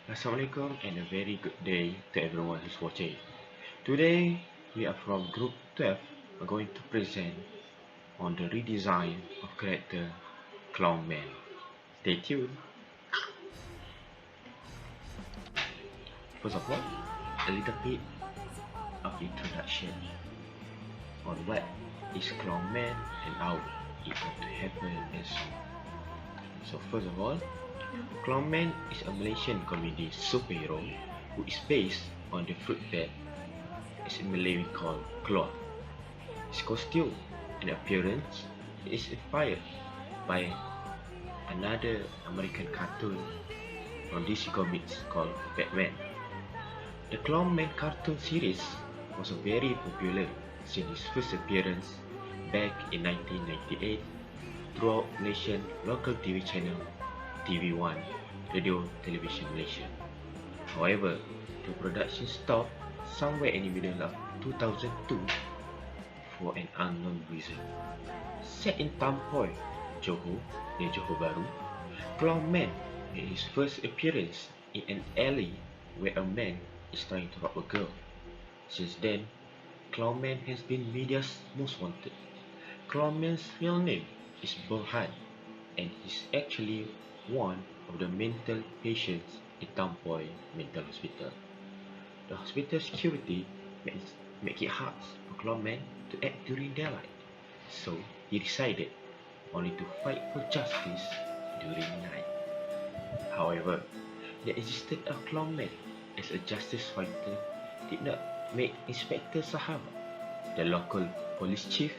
Assalamualaikum and a very good day to everyone who's watching. Today we are from group 12 are going to present on the redesign of character Keluang Man. Stay tuned. First of all, a little bit of introduction on what is Keluang Man and how it got to happen and so on. So first of all, Keluang Man is a Malaysian comedy superhero who is based on the fruit that is in Malay we call Keluang. His costume and appearance is inspired by another American cartoon from DC Comics called Batman. The Keluang Man cartoon series was very popular since its first appearance back in 1998 throughout Malaysian local TV channel TV1, Radio Television Malaysia. However, the production stopped somewhere in the middle of 2002 for an unknown reason. Set in Tampoy, Johor, near Johor Bahru, Keluang Man made his first appearance in an alley where a man is trying to rob a girl. Since then, Keluang Man has been media's most wanted. Keluang Man's real name is Burhan, and he's actually one of the mental patients in Tampoy Mental Hospital. The hospital security make it hard for Keluang Man to act during daylight, so he decided only to fight for justice during night. However, the existence of Keluang Man as a justice fighter did not make Inspector Sahab, the local police chief,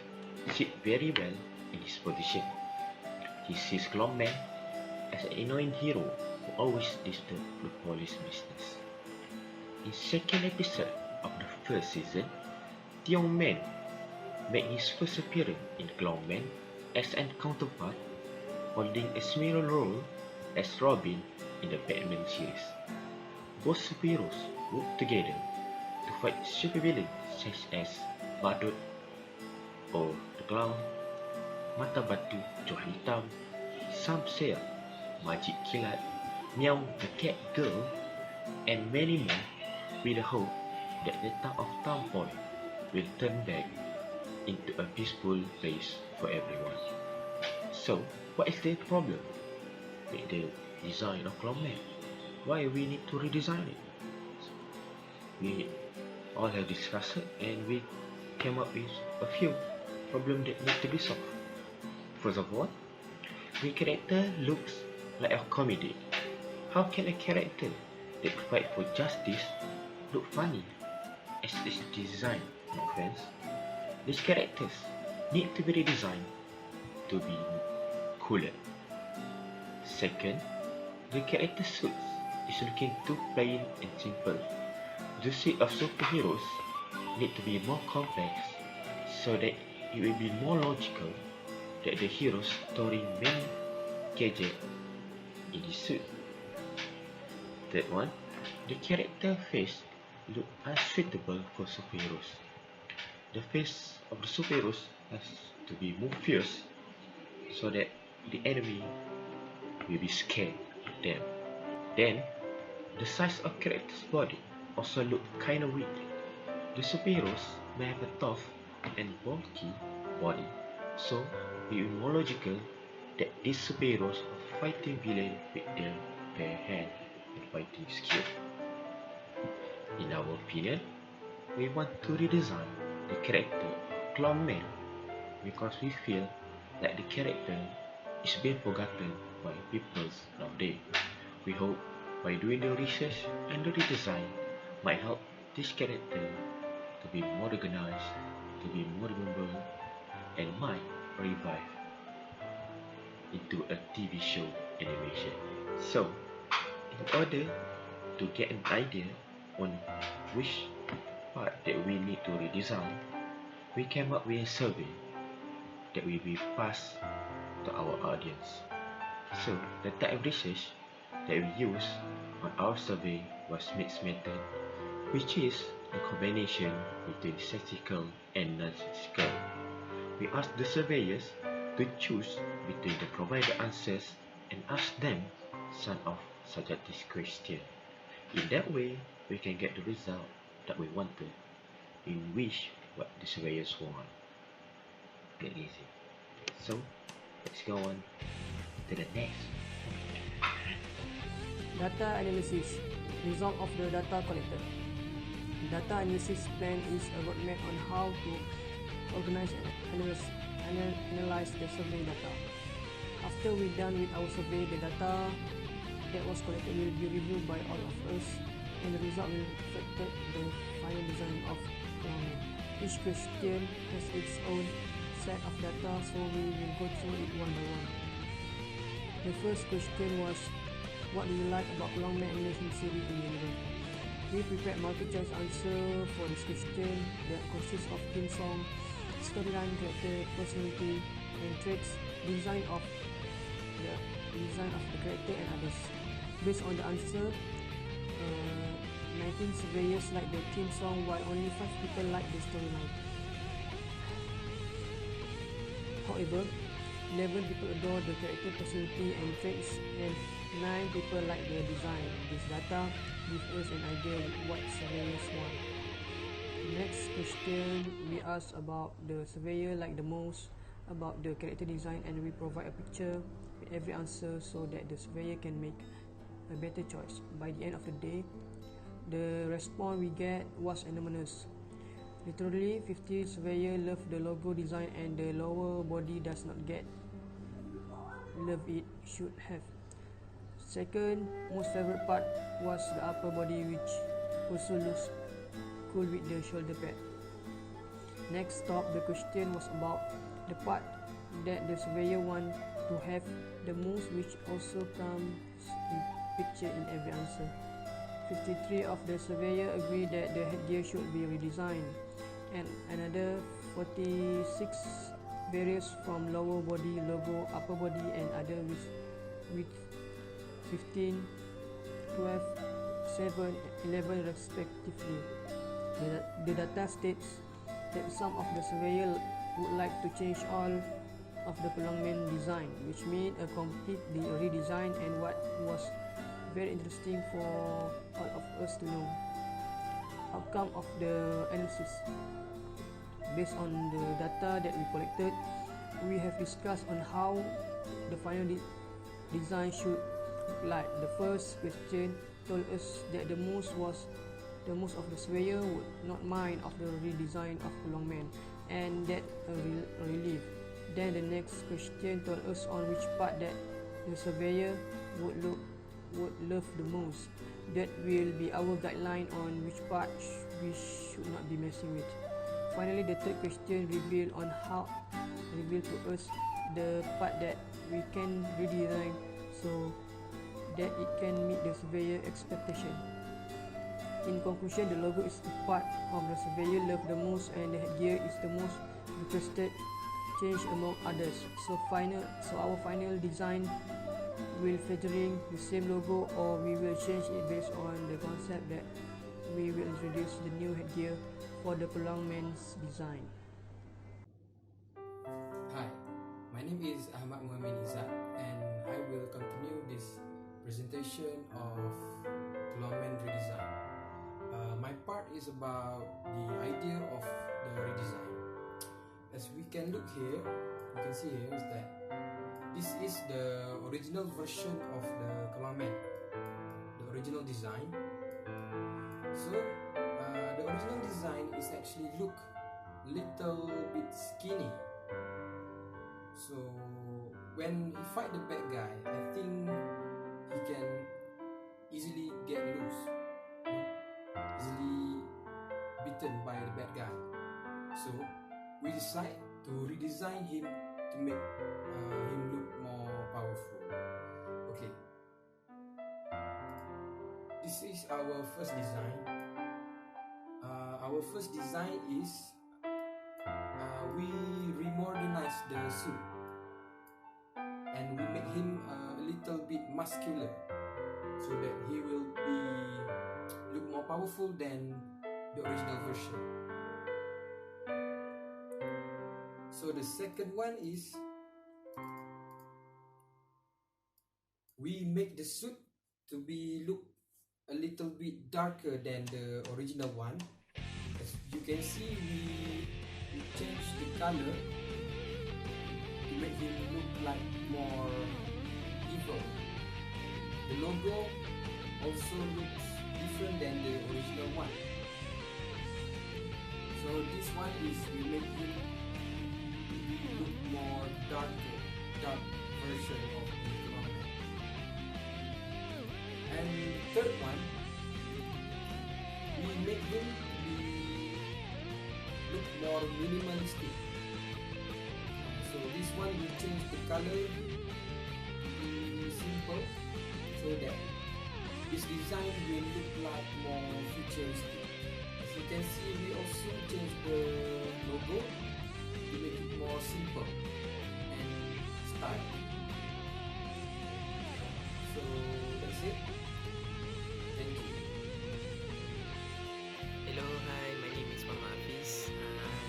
sit very well in his position. He sees Keluang Man as an annoying hero who always disturbs the police business. In second episode of the first season, Tiong Man made his first appearance in Keluang Man as an counterpart, holding a similar role as Robin in the Batman series. Both superheroes work together to fight supervillains such as Badut or the Clown, Mata Batu Johor Hitam, Sam Sale, Majid Kilat, Meow the Cat Girl, and many more, with the hope that the town of Tampoy will turn back into a peaceful place for everyone. So, what is the problem with the design of Keluang Man? Why we need to redesign it? We all have discussed it and we came up with a few problems that need to be solved. First of all, the character looks like a comedy. How can a character that fight for justice look funny as it's designed, my friends? These characters need to be redesigned to be cooler. Second, the character suits is looking too plain and simple. The suit of superheroes need to be more complex so that it will be more logical that the hero storing many gadgets in his suit. Third one, the character face look unsuitable for superheroes. The face of the superheroes has to be more fierce so that the enemy will be scared of them. Then, the size of character's body also look kinda weak. The superheroes may have a tough and bulky body, so it will be more logical that these superheroes are fighting villains with their bare hand and fighting skill. In our opinion, we want to redesign the character Keluang Man because we feel that the character is being forgotten by people nowadays. We hope by doing the research and the redesign might help this character to be more organized, to be more remembered, and might revive into a TV show animation. So, in order to get an idea on which part that we need to redesign, we came up with a survey that will be passed to our audience. So, the type of research that we used on our survey was mixed method, which is a combination between statistical and non-statistical. We asked the surveyors to choose between the provided answers and asked them some of subjective questions. In that way, we can get the result that we wanted, in which what the surveyors want. Get easy. So, let's go on to the next. Data analysis. Result of the data collected. Data analysis plan is a roadmap on how to organize and analyze the survey data. After we're done with our survey, the data that was collected will be reviewed by all of us, and the result will affect the final design of Keluang Man. Each question has its own set of data, so we will go through it one by one. The first question was, what do you like about Keluang Man animation series in general? We prepared multi-choice answer for this question that consists of theme song, storyline, character, personality, and traits, design of the character, and others. Based on the answer, 19 surveyors like the theme song, while only 5 people like the storyline. However, 11 people adore the character, personality, and traits, and 9 people like the design. This data gives us an idea what surveyors want. Next question, we ask about the surveyor like the most about the character design, and we provide a picture with every answer so that the surveyor can make a better choice. By the end of the day, the response we get was anonymous. Literally, 50 surveyors love the logo design, and the lower body does not get love it should have. Second most favorite part was the upper body, which also looks cool with the shoulder pad. Next stop, the question was about the part that the surveyor want to have the most, which also comes in picture in every answer. 53 of the surveyor agree that the headgear should be redesigned, and another 46 varies from lower body, logo, upper body, and other with 15, 12, 7, 11 respectively. The data states that some of the surveyors would like to change all of the Keluang Man design, which means a complete redesign, and what was very interesting for all of us to know. Outcome of the analysis. Based on the data that we collected, we have discussed on how the final design should look like. The first question told us that the most of the surveyor would not mind of the redesign of Keluang Man, and that a relief. Then the next question told us on which part that the surveyor would love the most. That will be our guideline on which part we should not be messing with. Finally, the third question revealed to us the part that we can redesign so that it can meet the surveyor expectation. In conclusion, the logo is the part of the surveyor love the most, and the headgear is the most requested change among others. So our final design will featuring the same logo, or we will change it based on the concept that we will introduce the new headgear for the Keluang Man's design. Hi, my name is Ahmad Muhammad Izzat, and I will continue this presentation of Keluang Man redesign. My part is about the idea of the redesign. As we can look here, you can see here is that this is the original version of the Keluang Man, the original design. So the original design is actually look little bit skinny. So when he fight the bad guy, I think he can easily get loose, easily beaten by the bad guy. So we decide to redesign him to make him look more powerful. Okay, this is our first design. Our first design is we remodernize the suit, and we make him a little bit muscular so that he will be look more powerful than the original version. So the second one is we make the suit to be look a little bit darker than the original one. As you can see, we changed the color to make him look like more evil. The logo also looks different than the original one. So this one is we make him look more dark version of the Keluang Man. And third one, we make him look more minimalistic. So this one we change the color to be simple so that this design will look like more futuristic. As you can see, we also change the logo to make it more simple and style. So that's it. Thank you. Hello, hi, my name is Mama Hafiz.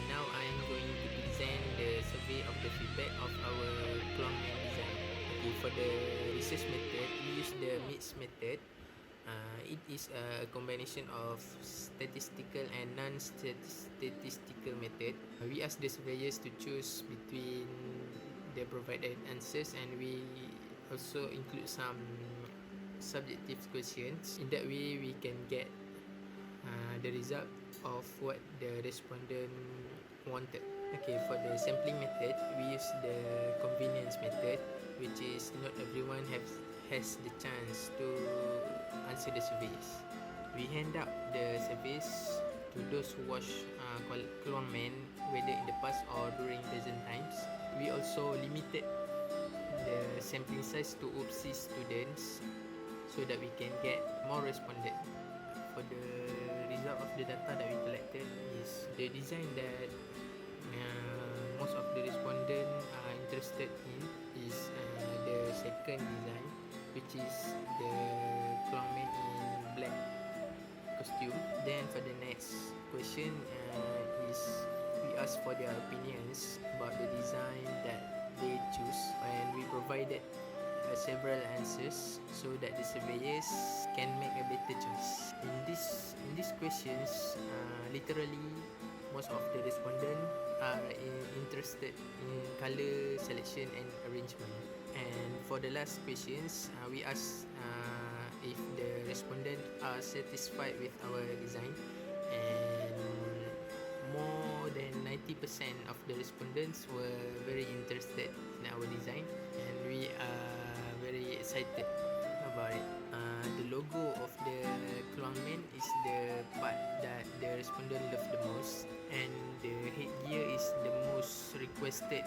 Now I am going to present the survey of the feedback of our Keluang Man design. Okay, for the research method, we use the mixed method. It is a combination of statistical and non-statistical method. We ask the surveyors to choose between the provided answers, and we also include some subjective questions. In that way, we can get the result of what the respondent wanted. Okay, for the sampling method, we use the convenience method, which is not everyone has the chance to answer the surveys. We hand out the surveys to those who watch Keluang Man, whether in the past or during present times. We also limited the sampling size to UPSI students so that we can get more respondent. For the result of the data that we collected is the design that most of the respondent are interested in is the second design, which is the Keluang Man in black costume. Then for the next question is we ask for their opinions about the design that they choose, and we provided several answers so that the surveyors can make a better choice. In these questions, literally most of the respondents are interested in color selection and arrangement. And for the last questions, we ask if the respondent are satisfied with our design, and more than 90% of the respondents were very interested in our design, and we are very excited about it. The logo of the Keluang Man is the part that the respondent love the most, and the headgear is the most requested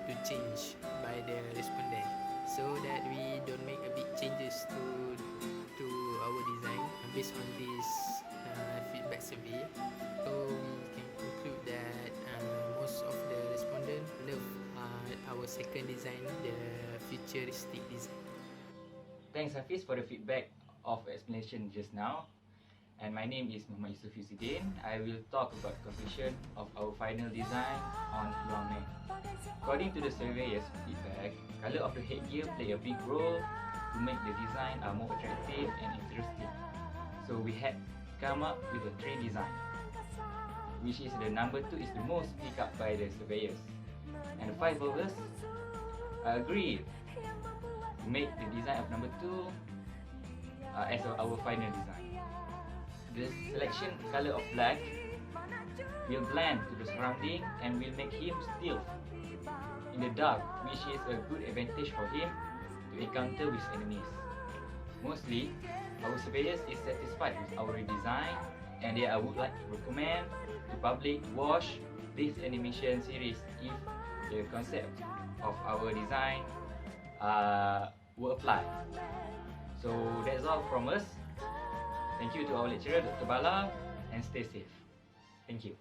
to change by the respondent, so that we don't make a big changes to our design based on this feedback survey. So we can conclude that most of the respondents love our second design, the futuristic design. Thanks Hafiz for the feedback of explanation just now. And my name is Muhammad Yusuf Yusidin. I will talk about the completion of our final design on Keluang Man. According to the surveyors' feedback, color of the headgear play a big role to make the design more attractive and interesting. So we had come up with a train design, which is the number 2 is the most picked up by the surveyors. And 5 of us agreed to make the design of number 2 as our final design. The selection color of black will blend to the surrounding and will make him stealth in the dark, which is a good advantage for him to encounter with enemies. Mostly, our surveyors is satisfied with our design, and they would like to recommend to public to watch this animation series if the concept of our design will apply. So that's all from us. Thank you to our lecturer, Dr. Bala, and stay safe. Thank you.